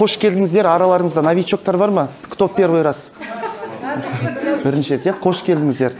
қош келдіңіздер. Араларыңызда новичоктар бар ма? Кто первый раз? Бірінші рет, қош келдіңіздер.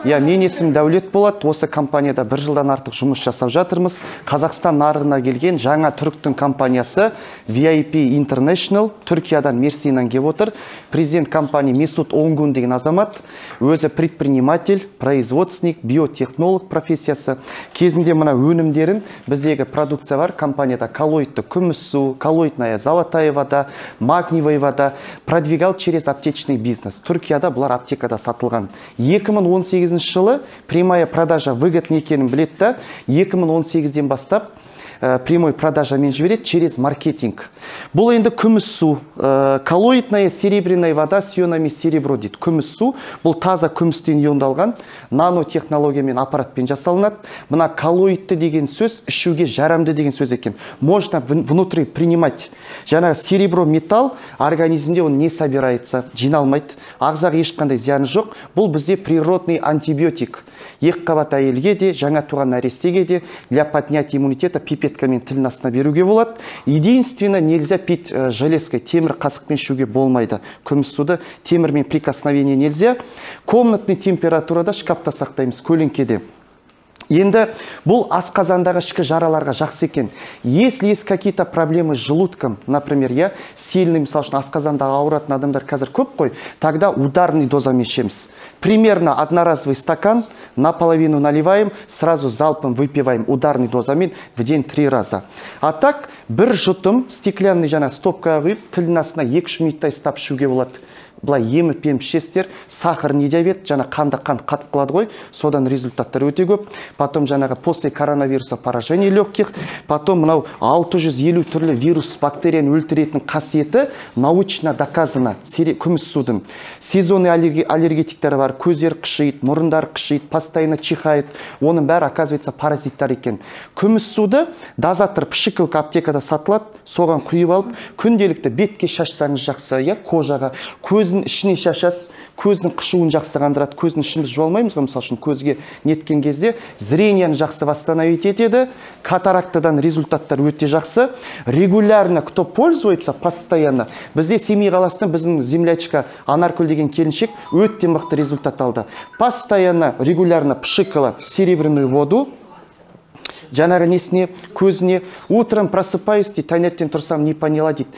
Мен есімім Дәулет болады. Осы компанияда 1 жылдан артық жұмыс жасап жатырмыз. Қазақстан нарығына келген жаңа түріктің компаниясы VIP International Түркиядан Мерсиннен келіп отыр. Президент компания Месут Онгун деген азамат, өзі предприниматель, производственник, биотехнолог профессиясы. Кезінде мына өнімдерін біздегі продукция бар компанияда коллоидты күміс су, коллоидная золотая вода, магниевая вода продвигал через аптечный бизнес. Түркияда бұлар аптекада сатылған. 2018 жылы прямая продажа выгодны екенін білетті. 2018-ден бастап прямой продажамен жібереді через маркетинг. Бұл енді күміс су, коллоидная серебряная вода с ионами серебро дейді. Күміс су, бұл таза күмістен иондалған, нанотехнологиямен аппаратпен жасалынады. Мына коллоидты деген сөз ішуге жарамды деген сөз екен. Можно внутри принимать. Жаңағы серебро металл организмде он не собирается, жиналмайды. Ағзаға ешқандай зияны жоқ. Бұл бізде природный антибиотик. Екіқабат әйелге де, жаңа туған нәрестеге де для поднятия иммунитета пипеткамен тілін астына беруге болады. Единственно, нельзя пить железкой, темір қасықпен ішуге болмайды. Күміс суды темірмен прикосновение нельзя. Комнатный температурада шкафта сақтаймыз, көлеңкеде. Енді бұл асқазандағы ішкі жараларға жақсы екен. Если есть какие-то проблемы с желудком, например, сильный, мысалы үшін асқазандағы ауыратын адамдар қазір көп қой, тогда ударный дозамен ішеміз. Примерно одноразовый стакан, наполовину наливаем, сразу залпом выпиваем ударный дозамен в день 3 раза. А так, бір жұтым стеклянный жаңа стопкаға құйып, тілдің астына 2-3 минуттай ұстап ішуге болады. Бұлай еміп ішесіздер, сахарный диабет, жаңа қанды қатып қалады ғой, содан результаттар өте көп. Потом жаңағы после коронавируса поражение легких, потом мынау 650 түрлі вирус, бактерияны өлтіретін қасиеті научно доказано күміс судың. Сезонный аллергетиктері бар, көздер қышиды, мұрындар қышиды, постоянно чихает, оның бәрі оказывается паразиттар екен. Күміс суды дозатор пшикалка аптекада сатылады, соған құйып алып, күнделікті бетке шашсаңыз жақсы, кожаға, көздің ішіне шашасыз, көздің қышуын жақсы қандырады. Көздің ішін біз жуалмаймыз ғой, мысалы үшін көзге неткен кезде зрениені жақсы восстановить етеді, катарактадан результаттар өте жақсы. Регулярно кто пользуется постоянно, бізде Семей қаласында біздің землячка Анаркүл деген келіншек өте мықты результат алды. Постоянно, регулярно пшикала серебряную воду, жаңағы несіне, көзіне, утром просыпаюсь, таңертең тұрсам, не поняла дейді.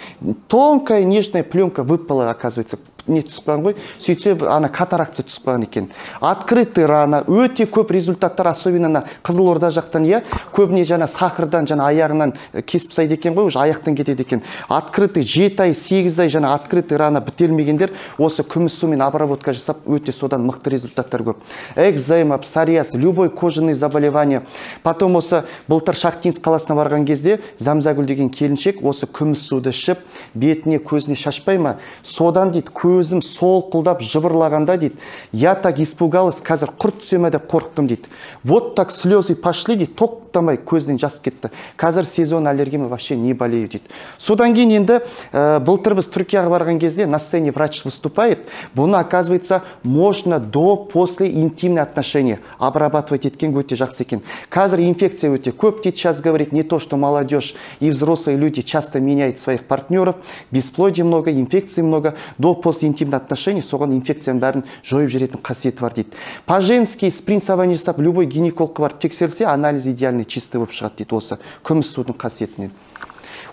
Тонкая нежная пленка выпала, оказывается, не түскен ғой, сөйтсе ана катаракция түскен екен. Открытый рана, өте көп результаттар, особенно Қызылорда жақтан, көбіне жаңа сахардан, жаңа аяғынан кесіп тастайды екен ғой, уже аяқтан кетеді екен. Открытый 7 ай, 8 ай жаңа открытый рана бітелмегендер, осы күміс сумен обработка жасап, өте содан мықты результаттар көп. Экзема, псориаз, любой кожаный заболевание. Потом осы былтыр Шахтинск қаласына барған кезде Замзагүл деген келіншек осы күміс суды ішіп, бетіне, көзіне шашпай ма? Содан дейді, көзім солқылдап жыбырлағанда дейді, я так испугалась, қазір құрт түсе ме деп қорықтым дейді. Вот так слезы пошли дейді, тоқтамай көзінен жас кетті. Қазір сезон аллергиями вообще не болею дейді. Содан кейін енді былтыр біз Түркияға барған кезде на сцене врач выступает, бұны оказывается можно до после интимные отношения обрабатывать еткен өте жақсы екен. Қазір инфекция өте көп дейді, сейчас говорит, не то, что молодежь и взрослые люди часто меняют своих партнеров, бесплодия много, инфекций много, до после интимных отношений, соған инфекцияның бәрін жойып жүретін қасиеті бар дейді. По-женски спринцование жасап, любой гинекологқа барып тексерсе, анализ идеальный чистый болып шығады дейді осы күміс судың қасиетінен.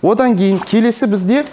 Одан кейін келесі бізде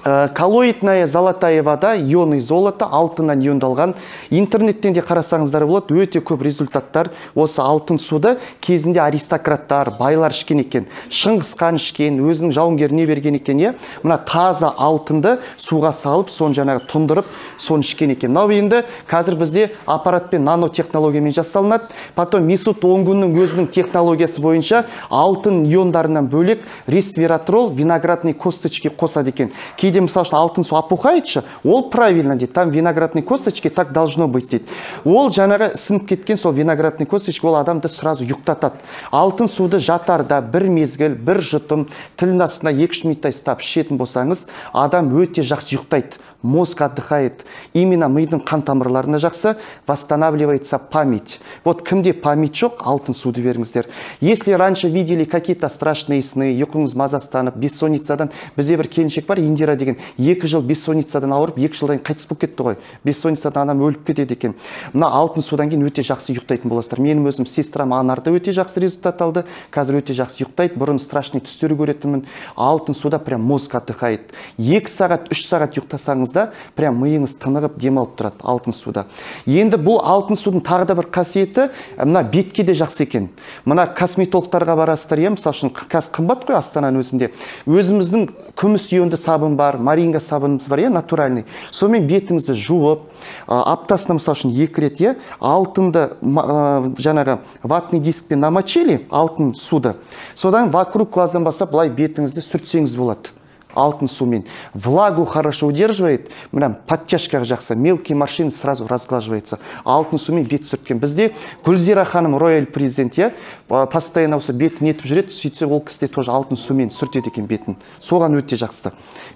коллоидная золотая вода, ионы золото, алтыннан иондалған. Интернеттен де қарасаңыздар болады, өте көп результаттар. Осы алтын суды кезінде аристократтар, байлар ішкен екен. Шыңғыс хан ішкен, өзінің жауынгеріне берген екен. Мына таза алтынды суға салып, соны жаңағы тұндырып, соны ішкен екен. Мынау енді қазір бізде аппаратпен нанотехнологиямен жасалынады. Потом Месут Онгунның өзінің технологиясы бойынша алтын иондарынан бөлек ресвератрол, виноградный косточки қосады екен. Кейде мысалы үшін алтын су опухает же, ол правильно дейді, там виноградные косточки так должно быть дейді. Ол жаңағы сынып кеткен сол виноградный косточки, ол адамды сразу ұйықтатады. Алтын суды жатарда бір мезгіл, бір жұтым тілдің астына 2-3 минуттай ұстап ішетін болсаңыз, адам өте жақсы ұйықтайды. мозг отдыхает. Именно мидың қан тамырларына жақсы, восстанавливается память. Вот кімде память жоқ, алтын суды беріңіздер. Если раньше видели какие-то страшные сны, ұйқыңыз мазастанып, бессонницадан, бізде бір келіншек бар, Индира деген, 2 жыл бессонницадан ауырып, 2 жылдан қайтыс болып кетті ғой. Бессонницадан адам өліп кетеді екен. Мына алтын судан кейін өте жақсы ұйықтайтын боласыздар. Менің өзім сестрам Анарда өте жақсы результат алды. Қазір өте жақсы ұйықтайды. Бұрын страшный түстер көретінмін. Алтын суда прям мозг отдыхает. 2 сағат, 3 сағат ұйықтасаңыз да, прям миыңыз тынығып демалып тұрады алтын суда. Енді бұл алтын судың тағы да бір қасиеті, мына бетке де жақсы екен. Мына косметологтарға барасыздар, мысалы үшін қазір қымбат қой Астананың өзінде. Өзіміздің күміс ионды сабын бар, маринга сабынымыз бар, натуральный. Сонымен бетіңізді жуып, аптасына мысалы үшін 2 рет, алтынды жаңағы ватный дискпен намочили, алтын суды. Содан вокруг глаздан бастап былай бетіңізді сүртсеңіз болады. Алтын сумен. Влагу хорошо удерживает, прям подтяжкаға жақсы, мелкий морщины сразу разглаживается. Алтын сумен бет сүрткен. Бізде Гүлзира ханым рояль президент, постоянно осы бетін етіп жүреді, сөйтсе ол кісіде тоже алтын сумен сүртеді екен бетін. Соған өте жақсы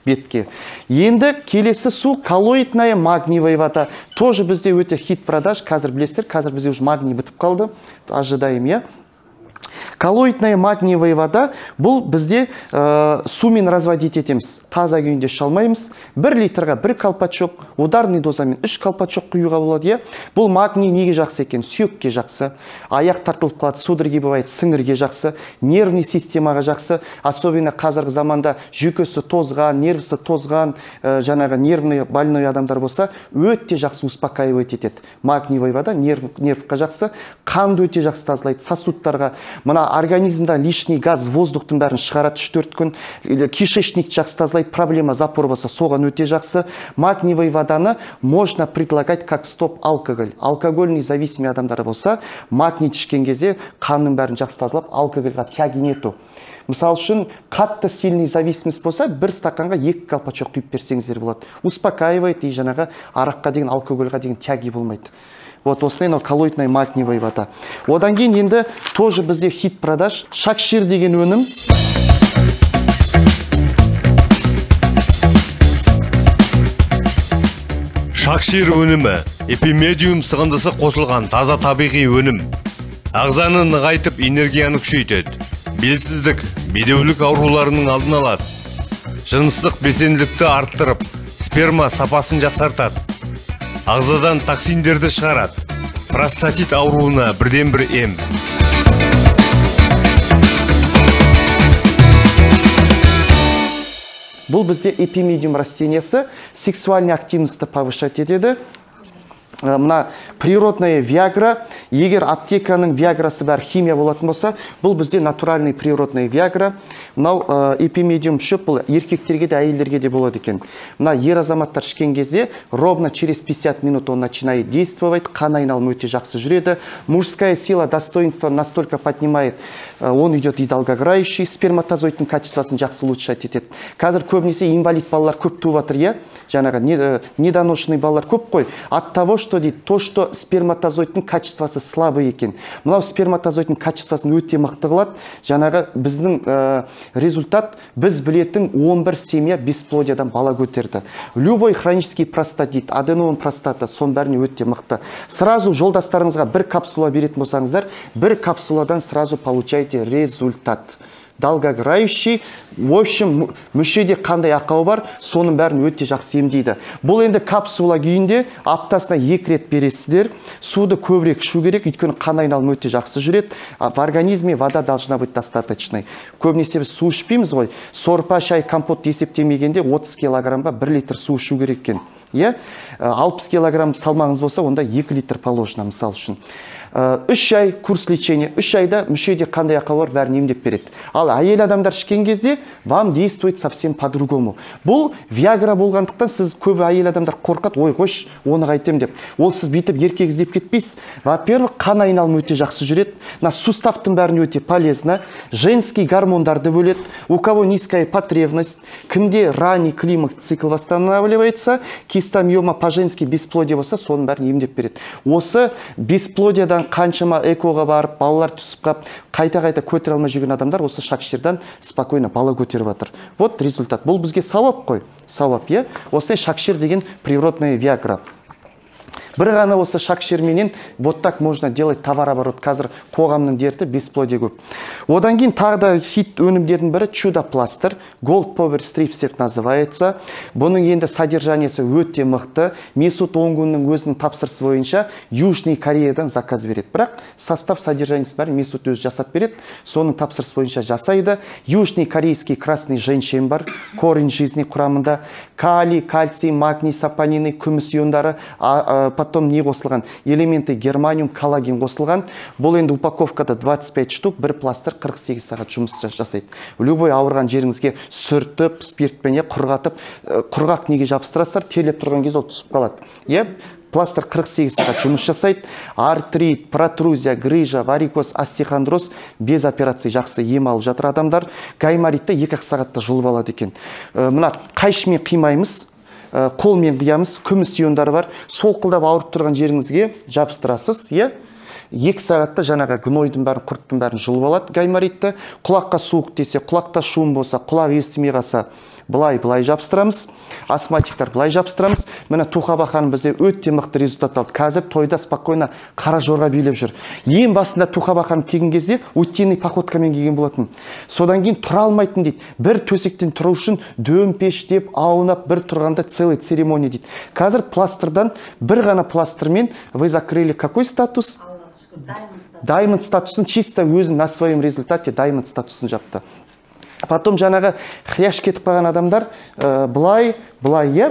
бетке. Енді келесі су коллоидная магниевая вода. Тоже бізде өте хит продаж. Қазір білесіздер, қазір бізде уже магний бітіп қалды. Ожидаем, Коллоидная магниевая вода, бұл бізде сумен разводить етеміз. Таза күйінде шалмаймыз. 1 литрға 1 колпачок, ударный дозамен 3 колпачок құюға болады. Бұл магний неге жақсы екен? Сүйекке жақсы. Аяқ тартылып қалады, судороги бывает, сіңірге жақсы, нервный системаға жақсы. Особенно қазіргі заманда жүйкесі тозған, нервісі тозған, жаңағы нервный больной адамдар болса, өте жақсы успокаивать етеді. Магниевая вода нервқа жақсы, қанды өте жақсы тазалайды, сосудтарға. Мына организмда лишний газ, воздухтың бәрін шығарады 3-4 күн. Кишечник жақсы тазалайды, проблема запор болса, соған өте жақсы. Магниевая воданы можно предлагать как стоп-алкоголь. Алкогольный зависимый адамдар болса, магний ішкен кезде қанның бәрін жақсы тазалап, алкогольға тяги нету. Мысал үшін, қатты сильный зависимость болса, 1 стаканға 2 колпачок құйып берсеңіздер болады. Успокаивает, и жаңағы араққа деген, алкогольға деген тяги болмайды. Вот осылай коллоидная магниевая вода. Одан кейін енді тоже бізде хит продаж. Шакшир деген өнім. Шакшир өнімі эпимедиум сығындысы қосылған таза табиғи өнім. Ағзаны нығайтып энергияны күшейтеді. Белсіздік, бедеулік ауруларының алдын алады. Жыныстық белсенділікті арттырып, сперма сапасын жақсартады. Ағзадан токсиндерді шығарады. Простатит ауруына бірден-бір ем. Бұл бізде эпимедиум растениясы сексуальный активностьті повышать етеді. Мына природная виагра, егер аптеканың виаграсы бар химия болатын болса, бұл бізде натуральный природная виагра. Мынау эпимедиум шөп, бұл еркектерге де, әйелдерге де болады екен. Мына ер азаматтар ішкен кезде ровно через 50 минут он начинает действовать, қан айналымы өте жақсы жүреді. Мужская сила, достоинство настолько поднимает, он идет и долгоиграющий, сперматозоидтың качествосын жақсы улучшать етеді. Қазір көбінесе инвалид балалар көп туып жатыр, жаңағы недоношенный балалар көп қой. От того, что то, что сперматозоидтың качествосы слабый екен. Мынау сперматозоидтың качествосын өте мықты қылады. Жаңағы біздің результат, біз білетін 11 семья бесплодиядан бала көтерді. Любой хронический простатит, аденоидный простата, сон бәріне өте мықты. Сразу жолдастарыңызға 1 капсула беретін болсаңыздар, 1 капсуладан сразу получаете результат. Долгоиграющий, в общем, мүшеде қандай ақауы бар, соның бәрін өте жақсы емдейді. Бұл енді капсула күйінде аптасына 2 рет бересіздер. Суды көбірек ішу керек, өйткені қан айналымы өте жақсы жүреді. В организме вода должна быть достаточной. Көбінесе біз су ішпейміз ғой. Сорпа, шай, компот есептемегенде 30 килограммға 1 литр су ішу керек екен. 60 килограмм салмағыңыз болса, онда 2 литр положено, мысал үшін. 3 ай курс лечения, 3 айда мүшеде қандай ақау бар, бәрін емдеп береді. Ал әйел адамдар ішкен кезде вам действует совсем по-другому. Бұл виагра болғандықтан сіз көбі әйел адамдар қорқады, ой қойш, оны қайтем деп. Ол сіз бүйтіп еркек іздеп кетпейсіз. Во-первых, қан айналымы өте жақсы жүреді. Суставтың бәрін өте полезно. Женский гормондарды бөледі. У кого низкая потребность, кімде ранний климакс цикл восстанавливается, кистомиома по-женски бесплодие болса, соның бәрін емдеп береді. Осы бесплодиядан содан қаншама экоға барып, балалар түсіп қап, қайта көтере алмай жүрген адамдар осы шакширдан спокойно бала көтеріп жатыр. Вот результат. Бұл бізге сауап қой. Сауап, е? Осындай шакшир деген природная виагра. Бір ғана осы шакширменен вот так можно делать товарооборот. Қазір қоғамның дерті бесплодие көп. Одан кейін тағы да хит өнімдердің бірі чудо-пластыр. Gold Power Strips деп называется. Бұның енді содержаниесі өте мықты. Месут Онгунның өзінің тапсырысы бойынша Южный Кореядан заказ береді. Бірақ состав содержаниесі бар, Месут өзі жасап береді. Соның тапсырысы бойынша жасайды. Южный корейский красный женьшень бар. Корень жизни құрамында. Калий, кальций, магний, сапонины, күміс иондары, потом не қосылған? Элементы германиум, коллаген қосылған. Бұл енді упаковкада 25 штук, бір пластыр 48 сағат жұмыс жасайды. Любой ауырған жеріңізге сүртіп, спиртпен құрғатып, құрғақ неге жабыстырасыздар, терлеп тұрған кезде ол түсіп қалады. Пластыр 48 сағат жұмыс жасайды. Артрит, протрузия, грыжа, варикоз, остеохондроз без операции жақсы ем алып жатыр адамдар. Гайморитті 2 сағатта жұлып алады екен. Мына қайшымен қимаймыз, қолмен қиямыз, күміс иондары бар. Солқылдап ауырып тұрған жеріңізге жабыстырасыз, 2 сағатта жаңағы гнойдың бәрін, құрттың бәрін жұлып алады гайморитті. Құлаққа суық тисе, құлақта шуым болса, құлақ естімей қалса, былай жабыстырамыз. Астматиктар былай жабыстырамыз. Міне Тухаба ханым бізде өте мықты результат алды. Қазір тойда спокойно қара жорға билеп жүр. Ең басында Тухаба ханым келген кезде утиный походкамен келген болатын. Содан кейін тұра алмайтын дейді. Бір төсектен тұру үшін дөмпештеп, аунап, бір тұрғанда целый церемония дейді. Қазір пластырдан бір ғана пластырмен вы закрыли какой статус? Diamond статусын чисто өзін на своем результате Diamond статусын жапты. Потом жаңағы хряш кетіп қалған адамдар былай,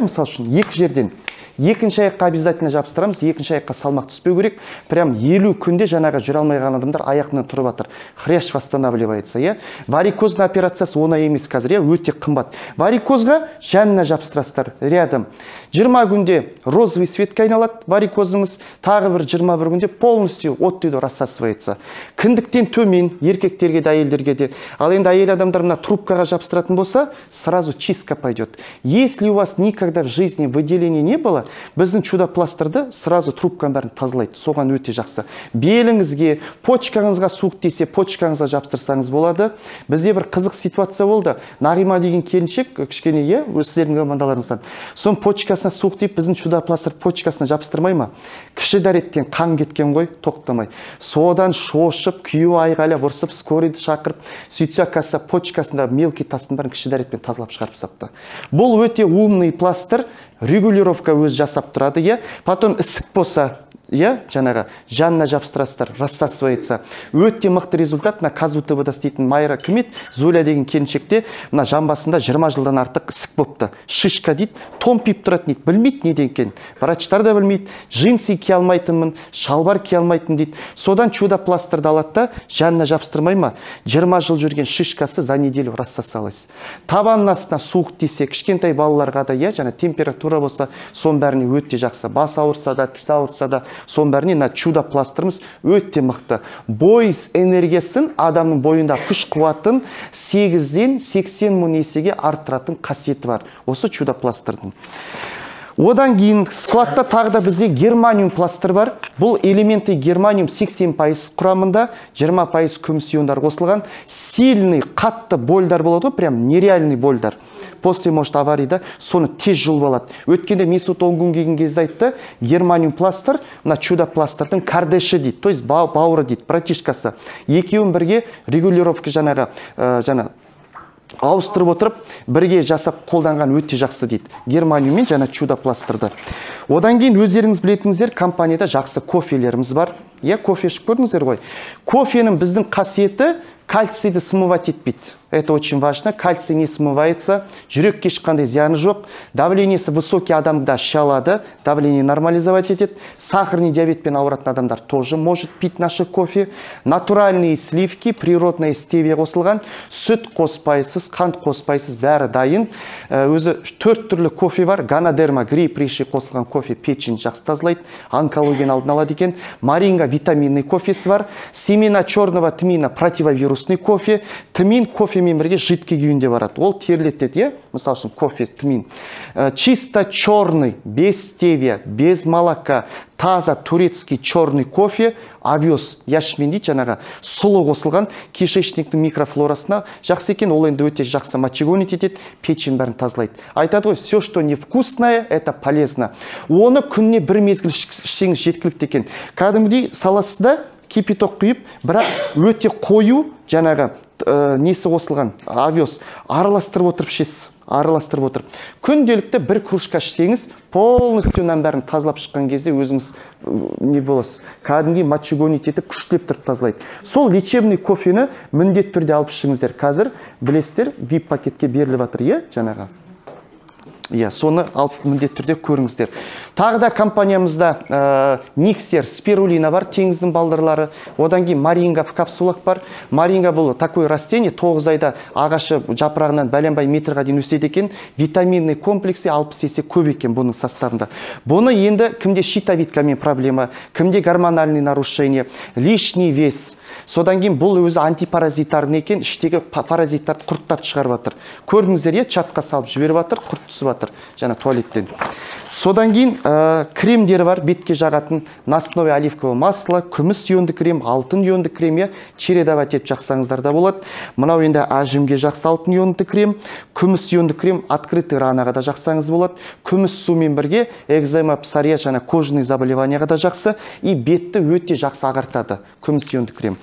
мысал үшін, екі жерден. Екінші аяққа обязательно жабыстырамыз, екінші аяққа салмақ түспеу керек. Прям 50 күнде жаңағы жүре алмай қалған адамдар аяқынан тұрып жатыр. Хряш восстанавливается, Варикозный операциясы оңай емес қазір, өте қымбат. Варикозға жанына жабыстырасыздар рядом. 20 күнде розовый цветке айналады варикозыңыз, тағы бір 21 күнде полностью оттойды рассасывается. Кіндіктен төмен еркектерге де әйелдерге де. Ал енді әйел адамдар мына трубкаға жабыстыратын болса, сразу чистка пойдет. Если у вас никогда в жизни выделения не было, біздің чудо-пластырды сразу трубканың бәрін тазалайды. Соған өте жақсы. Беліңізге, почкаңызға суық тисе, почкаңызға жабыстырсаңыз болады. Бізде бір қызық ситуация болды. Нағима деген келіншек, кішкене сіздердің командаларыңыздан. Сон почкасына суық тиіп, біздің чудо-пластыр почкасына жабыстырмай ма? Кіші дәреттен қан кеткен ғой, тоқтамай. Содан шошып, күйеу айғайлап, ұрсып, скорыйды шақырып, сөйтсе касса почкасында мелкий тастың бәрін кіші дәретпен тазалап шығарып сапты. Бұл өте умный пластыр. Регулировка өз жасап тұрады, Потом ісік болса, жаңағы жанына жабыстырасыздар, рассасывается. Өте мықты результат. Мына Казу ТВ-да істейтін Майра Кімет, Золя деген келіншекте мына жамбасында 20 жылдан артық ісік болыпты. Шишка дейді, томпиып тұратын дейді, білмейді не деген. Врачтар да білмейді. Джинсы кие алмайтынмын, шалбар кие алмайтын дейді. Содан чудо-пластырды алады да жанына жабыстырмай ма? 20 жыл жүрген шишкасы за неделю рассасалась. Табанның астына суық тисе, кішкентай балаларға да, жаңа температура болса, соның бәріне өте жақсы. Бас ауырса да, тіс ауырса да, соның бәріне чудо-пластырымыз өте мықты. Бойс энергиясын, адамның бойында күш қуатын 8-ден 80 мың есеге арттыратын қасиеті бар. Осы чудо-пластырдың. Одан кейін складта тағы да бізде германиум пластыр бар. Бұл элементі германиум 80% құрамында, 20% күміс иондар қосылған. Сильный, қатты больдар болады, прям нереальный больдар. После, может, аварийда соны тез жұлып алады. Өткенде Месут Онгун келген кезде айтты, германиум пластыр, мына чудо-пластырдың кардеші дейді, то есть бауыры дейді, братишкасы. Екеуін бірге регулировка жаңағы ауыстырып отырып, бірге жасап қолданған өте жақсы дейді. Германиум мен жаңа чудо-пластырды. Одан кейін өздеріңіз білетіңіздер, компанияда жақсы кофелеріміз бар. Кофе ішіп көрдіңіздер ғой. Кофенің біздің қасиеті кальцийді смывать етпейді. Это очень важно. Кальций не смывается. Жүрекке ешқандай зияны жоқ. Давлениесі высокий адамда іше алады. Давление нормализовать етеді. Сахарный диабетпен ауыратын адамдар тоже может пить наши кофе. Натуральные сливки, природная стевия қосылған. Сүт қоспайсыз, қант қоспайсыз, бәрі дайын. Өзі 4 түрлі кофе бар. Ганадерма, грейпфриши қосылған кофе печень жақсы тазалайды. Онкологияны алдын алады екен. Маринга витаминный кофесі бар. Семена черного тмина противовирус вирусный кофе. Тмин кофемен бірге жидкий күйінде барады. Ол терлетеді, е? Мысал үшін кофе, тмин. Чисто черный, без стевия, без молока, таза турецкий черный кофе, овес, яшмен дейді, жаңағы сұлы қосылған кишечниктің микрофлорасына жақсы екен, ол енді өте жақсы мочегонить етеді, печень бәрін тазалайды. Айтады ғой, все, что невкусное, это полезно. Оны күніне бір мезгіл ішсеңіз жеткілікті екен. Кәдімгідей саласында кипяток құйып, бірақ өте қою жаңағы несі қосылған овес араластырып отырып ішесіз. Араластырып отырып. Күнделікті бір кружка ішсеңіз, полностью бәрін тазалап шыққан кезде өзіңіз не боласыз? Кәдімгі мочегонить етіп, күштілеп тұрып тазалайды. Сол лечебный кофені міндетті түрде алып ішіңіздер. Қазір білесіздер, VIP пакетке беріліп жатыр, е, жаңағы. Иә, соны алып міндетті түрде көріңіздер. Тағы да компаниямызда Никсер, спирулина бар, теңіздің балдырлары. Одан кейін маринга в капсулах бар. Маринга бұл такой растение, 9 айда ағашы жапырағынан бәленбай метрға дейін өседі екен. Витаминный комплексе 60 есе көп екен бұның составында. Бұны енді кімде щитовидкамен проблема, кімде гормональный нарушение, лишний вес. Содан кейін бұл өзі антипаразитарный екен, іштегі паразиттарды, құрттарды шығарып жатыр. Көрдіңіздер, е, чатқа салып жіберіп жатыр, құрт түсіп жатыр, жаңа туалеттен. Содан кейін кремдері бар, бетке жағатын на основе оливкового масла, күміс ионды крем, алтын ионды крем, чередовать етіп жақсаңыздар да болады. Мынау енді ажимге жақсы алтын ионды крем, күміс ионды крем, открытый ранаға да жақсаңыз болады. Күміс сумен бірге экзема, псориаз, жаңа кожный заболеванияға да жақсы, и бетті өте жақсы ағартады күміс ионды крем.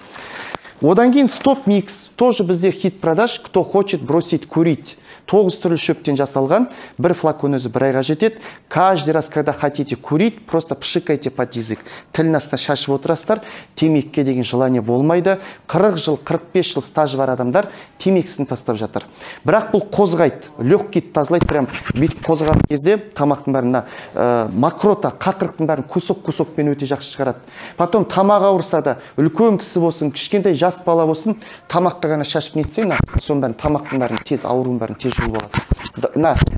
Одан кейін Стоп Микс, тоже бізде хит продаж, кто хочет бросить курить. 9 түрлі шөптен жасалған, бір флакон өзі бір айға жетеді. Каждый раз, когда хотите курить, просто пшикайте под язык. Тілін астына шашып отырасыздар, темекіге деген желание болмайды. 40 жыл, 45 жыл стажы бар адамдар темекісін тастап жатыр. Бірақ бұл қозғайды, легкийді тазалайды, прям бүйтіп қозғаған кезде тамақтың бәрін, макрота, қақырықтың бәрін кусок-кусокпен өте жақсы шығарады. Потом тамақ ауырса да, үлкен кісі болсын, кішкентай жас бала болсын, тамаққа ғана шашып нетсең, соның бәрін тамақтың бәрін тез, аурудың бәрін тез болады.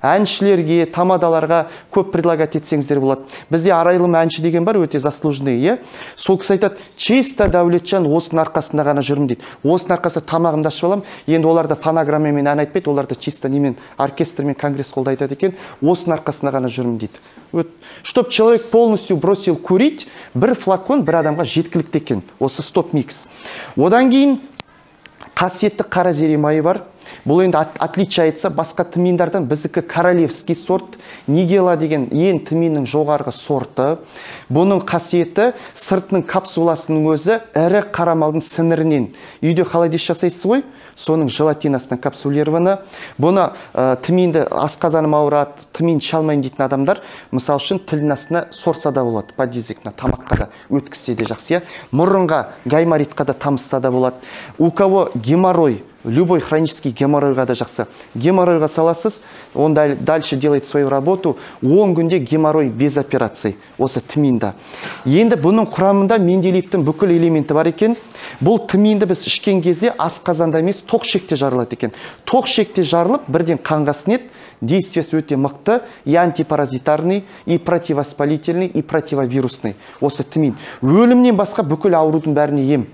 Әншілерге, тамадаларға көп предлагать етсеңіздер болады. Бізде Арайлым әнші деген бар, өте заслуженный, е. Сол кісі айтады, чисто Дәулетжан осының арқасында ғана жүрмін дейді. Осының арқасында тамағымды ашып аламын. Енді оларды фонограммамен ән айтпайды, оларды чисто немен оркестрмен конгресс қолда айтады екен. Осының арқасында ғана жүрмін дейді. Чтоб человек полностью бросил курить, бір флакон бір адамға жеткілікті екен. Осы Стоп Микс. Одан кейін қасиетті қара зере майы бар. Бұл енді отличие айтса, басқа тминдардан біздікі королевский сорт, Нигела деген ең тминнің жоғарғы сорты. Бұның қасиеті сыртының капсуласының өзі ірі қарамалдың сіңірінен. Үйде холодец жасайсыз ғой, соның желатинасынан капсулированы. Бұны тминді асқазаным ауырады, тмин шалмайым дейтін адамдар, мысал үшін тілдің астына сорса да болады, под языкна, тамаққа да өткізсе де жақсы. Мұрынға, гайморитқа да тамызса да болады. У кого геморрой, любой хронический геморройға да жақсы. Геморройға саласыз, он дальше делает свою работу, 10 күнде геморрой без операций, осы тминда. Енді бұның құрамында менделеевтің бүкіл элементі бар екен. Бұл тминді біз ішкен кезде асқазанда емес, тоқ ішекте жарылады екен. Тоқ ішекте жарылып, бірден қанға сіңеді, действиесі өте мықты, и антипаразитарный, и противовоспалительный, и противовирусный. Осы тмин. Өлімнен басқа бүкіл аурудың бәріне ем.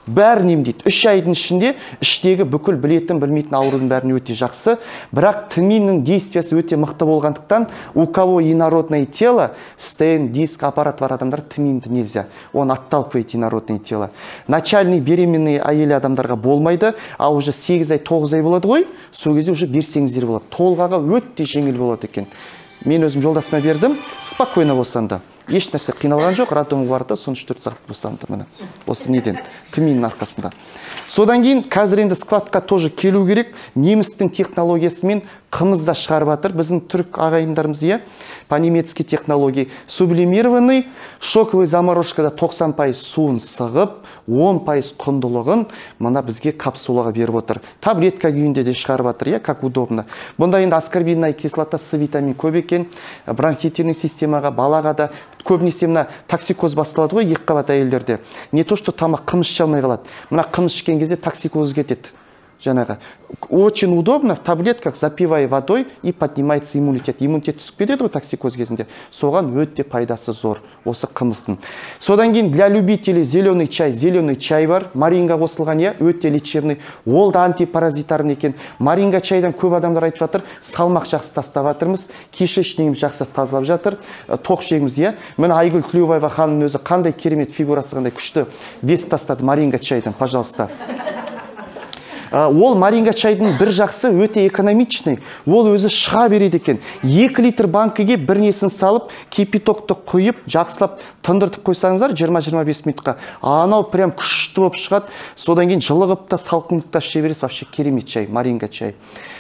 Бәрін емдейді. 3 айдың ішінде іштегі бүкіл білетін, білмейтін аурудың бәріне өте жақсы. Бірақ тминнің действиясы өте мықты болғандықтан, у кого инородное тело, стенд, диск, аппарат бар адамдар тминді нельзя. Он отталкивает инородное тело. Начальный беременный әйел адамдарға болмайды, а уже 8 ай, 9 ай болады ғой, сол кезде уже берсеңіздер болады. Толғаға өте жеңіл болады екен. Мен өзім жолдасыма бердім, спокойно болсанда. Еш нәрсе қиналған жоқ, радиом барды, соны 4 сағат босанды міне. Осы неден, тминнің арқасында. Содан кейін қазір енді складқа тоже келу керек. Немістің технологиясымен қымызда шығарып жатыр. Біздің түрік ағайындарымыз, е, по-немецки технология. Сублимированный, шоковый заморозкада 90% суын сығып, 10% құндылығын мына бізге капсулаға беріп отыр. Таблетка күйінде де шығарып жатыр, е, как удобно. Бұнда енді аскорбинная кислота, С витамин көп екен, бронхитивный системаға, балаға да көбінесе мына токсикоз басталады ғой, екі қабат әйелдерде. Не то, что тамақ қымыз іше алмай қалады. Мына қымыз ішкен кезде токсикоз кетеді. жаңағы очень удобно в таблетках, запивая водой, и поднимается иммунитет. Иммунитет түсіп кетеді ғой токсикоз кезінде. Соған өте пайдасы зор осы қымыздың. Содан кейін для любителей зеленый чай бар, маринга қосылған, иә, өте лечебный. Ол да антипаразитарный екен. Маринга чайдан көп адамдар айтып жатыр, салмақ жақсы тастап жатырмыз, кишечнигіміз жақсы тазалап жатыр, тоқ жейміз, иә. Міне Айгүл Тілеубаева ханым өзі қандай керемет фигурасы, қандай күшті вес тастады маринга чайдан, пожалуйста. Ол маринга чайдың бір жақсы өте экономичный. Ол өзі шыға береді екен. 2 литр банкіге бір несін салып, кипятокты құйып, жақсылап тындыртып қойсаңыздар 20-25 минутқа. Анау прям күшті болып шығады. Содан кейін жылығып та, салқындық та іше бересіз. Вообще керемет чай, маринга чай.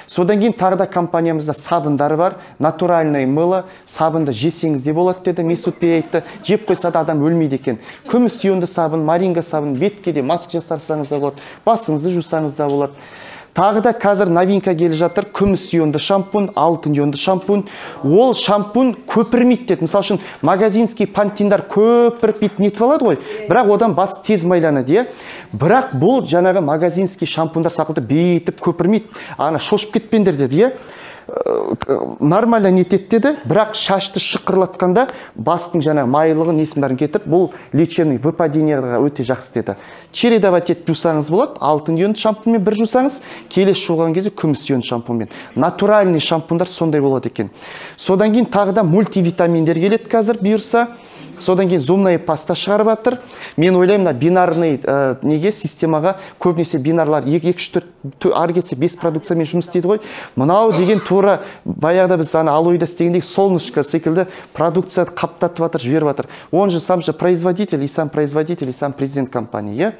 Содан кейін тағы да компаниямызда сабындар бар. Натуральный мыло, сабынды жесеңіз де болады деді. Месут Бей айтты. Жеп қойса да адам өлмейді екен. Күміс ионды сабын, маринга сабын, бетке де маск жасарсаңыз да болады. Басыңызды жусаңыз да болады. Тағы да қазір новинка келіп жатыр. Күміс ионды шампунь, алтын ионды шампунь. Ол шампунь көпірмейді деді. Мысалы үшін магазинский пантиндар көпіріп нетіп алады ғой. Бірақ одан бас тез майланады. Бірақ бұл жаңағы магазинский шампуньдар сақылды бейтіп көпірмейді. Ана шошып кетпендер деді. Нормально нетеді деді, бірақ шашты шықырлатқанда бастың жаңағы майлығы несін бәрін кетіп, бұл лечебный выпадениеға өте жақсы деді. Чередовать етіп жусаңыз болады, алтын ионды шампуньмен бір жусаңыз, келесі жуған кезде күміс ионды шампуньмен. Натуральный шампуньдар сондай болады екен. Содан кейін тағы да мультивитаминдер келеді қазір бұйырса. Содан кейін зумная паста шығарып жатыр. Мен ойлаймын, бинарный неге системаға көбінесе бинарлар 2-3-4 ары кетсе 5 продукциямен жұмыс істейді ғой. Мынау деген тура баяғыда біз алоида істегендей солнышко секілді продукция қаптатып жатыр, жіберіп жатыр. Он же сам же производитель, и сам президент компании,